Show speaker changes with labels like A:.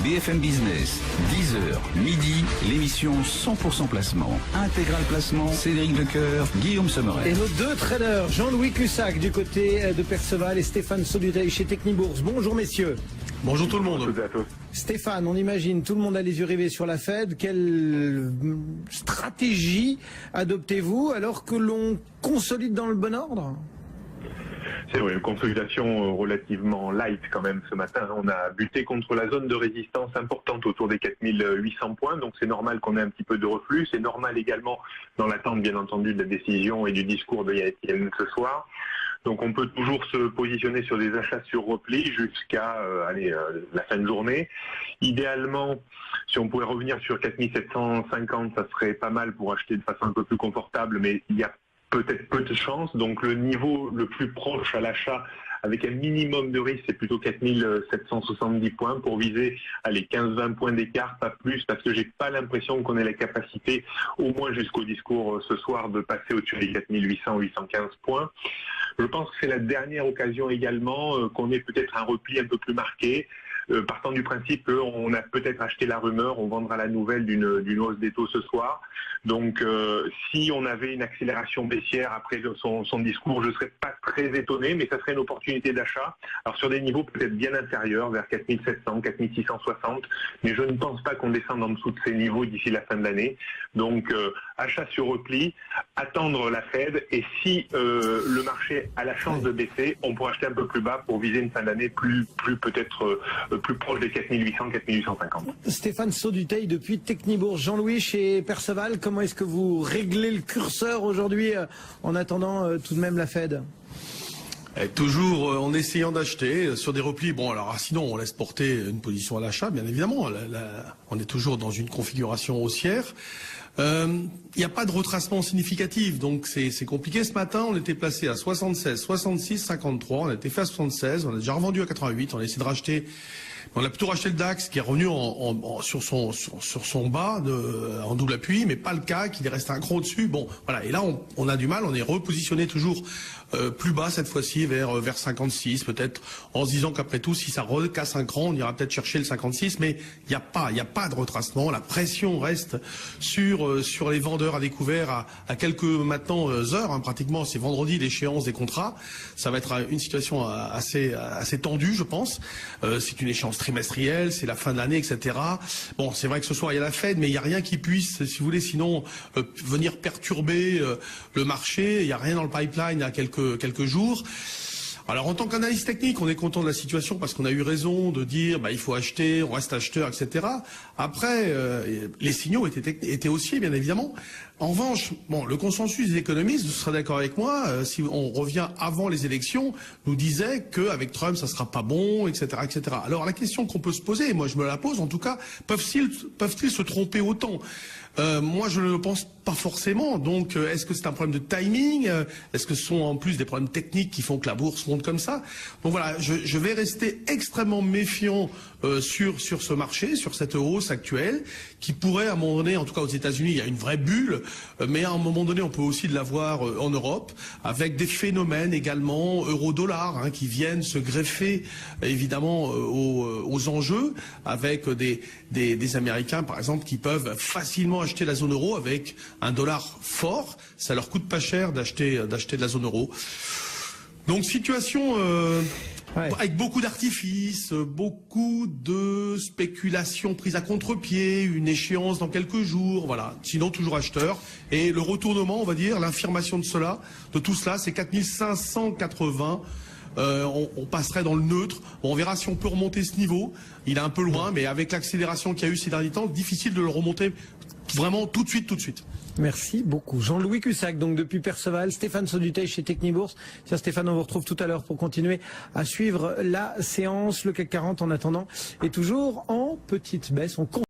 A: BFM Business, 10h, midi, l'émission 100% placement. Intégral placement, Cédric Lecoeur, Guillaume Sommeret.
B: Et nos deux traders, Jean-Louis Cussac du côté de Perceval et Stéphane Sauduteil chez Technibourse. Bonjour messieurs.
C: Bonjour tout le monde.
D: Bonjour à tous.
B: Stéphane, on imagine tout le monde a les yeux rivés sur la Fed. Quelle stratégie adoptez-vous alors que l'on consolide dans le bon ordre ?
D: C'est vrai, une consolidation relativement light quand même ce matin. On a buté contre la zone de résistance importante autour des 4800 points, donc c'est normal qu'on ait un petit peu de reflux. C'est normal également dans l'attente bien entendu de la décision et du discours de Janet Yellen ce soir. Donc on peut toujours se positionner sur des achats sur repli jusqu'à la fin de journée. Idéalement, si on pouvait revenir sur 4750, ça serait pas mal pour acheter de façon un peu plus confortable, mais il y a peut-être peu de chance. Donc le niveau le plus proche à l'achat avec un minimum de risque, c'est plutôt 4770 points pour viser les 15-20 points d'écart, pas plus, parce que j'ai pas l'impression qu'on ait la capacité, au moins jusqu'au discours ce soir, de passer au-dessus des 4800-815 points. Je pense que c'est la dernière occasion également qu'on ait peut-être un repli un peu plus marqué. Partant du principe qu'on a peut-être acheté la rumeur, on vendra la nouvelle d'une hausse des taux ce soir. Donc si on avait une accélération baissière après son discours, je ne serais pas très étonné, mais ça serait une opportunité d'achat. Alors sur des niveaux peut-être bien inférieurs, vers 4700, 4660, mais je ne pense pas qu'on descende en dessous de ces niveaux d'ici la fin de l'année. Donc achat sur repli, attendre la Fed, et si le marché a la chance de baisser, on pourra acheter un peu plus bas pour viser une fin d'année plus peut-être plus proche des 4800, 4850.
B: Stéphane Sauduteil depuis Technibourse. Jean-Louis chez Perceval, comment est-ce que vous réglez le curseur aujourd'hui en attendant tout de même la Fed ?
C: Toujours en essayant d'acheter sur des replis. Bon, alors sinon on laisse porter une position à l'achat, bien évidemment. On est toujours dans une configuration haussière. Il n'y a pas de retracement significatif, donc c'est compliqué. Ce matin, on était placé à 76, 66, 53. On a été fait à 76. On a déjà revendu à 88. On a essayé de racheter. On a plutôt racheté le DAX qui est revenu sur son bas en double appui, mais pas le CAC, il est resté un cran au-dessus. Bon, voilà. Et là, on a du mal. On est repositionné toujours plus bas cette fois-ci vers 56 peut-être, en se disant qu'après tout, si ça recasse un cran, on ira peut-être chercher le 56. Mais il y a pas de retracement. La pression reste sur les vendeurs à découvert à quelques maintenant heures. Hein, pratiquement, c'est vendredi l'échéance des contrats. Ça va être une situation assez tendue, je pense. C'est une échéance trimestrielle, c'est la fin de l'année, etc. Bon, c'est vrai que ce soir il y a la Fed, mais il n'y a rien qui puisse, si vous voulez, sinon venir perturber le marché. Il n'y a rien dans le pipeline il y a quelques jours. Alors en tant qu'analyste technique, on est content de la situation parce qu'on a eu raison de dire il faut acheter, on reste acheteur, etc. Après, les signaux étaient haussiers, bien évidemment. En revanche, le consensus des économistes, vous serez d'accord avec moi, si on revient avant les élections, nous disait qu'avec Trump, ça sera pas bon, etc., etc. Alors la question qu'on peut se poser, et moi je me la pose en tout cas, peuvent-ils se tromper autant ? Moi, je ne le pense pas forcément. Donc, est-ce que c'est un problème de timing ? Est-ce que ce sont en plus des problèmes techniques qui font que la bourse monte comme ça ? Donc voilà, je vais rester extrêmement méfiant sur ce marché, sur cette hausse actuelle, qui pourrait, à un moment donné, en tout cas aux États-Unis, il y a une vraie bulle, mais à un moment donné, on peut aussi l'avoir en Europe, avec des phénomènes également euro-dollar qui viennent se greffer évidemment aux enjeux, avec des Américains, par exemple, qui peuvent facilement acheter la zone euro avec un dollar fort. Ça leur coûte pas cher d'acheter de la zone euro. Donc situation avec beaucoup d'artifices, beaucoup de spéculations prises à contre-pied, une échéance dans quelques jours, voilà. Sinon toujours acheteur. Et le retournement, on va dire, l'affirmation de tout cela, c'est 4580. On passerait dans le neutre. Bon, on verra si on peut remonter ce niveau. Il est un peu loin, mais avec l'accélération qu'il y a eu ces derniers temps, difficile de le remonter vraiment tout de suite.
B: Merci beaucoup. Jean-Louis Cussac, donc depuis Perceval, Stéphane Sauduteil chez Technibourse. Tiens Stéphane, on vous retrouve tout à l'heure pour continuer à suivre la séance. Le CAC 40 en attendant est toujours en petite baisse.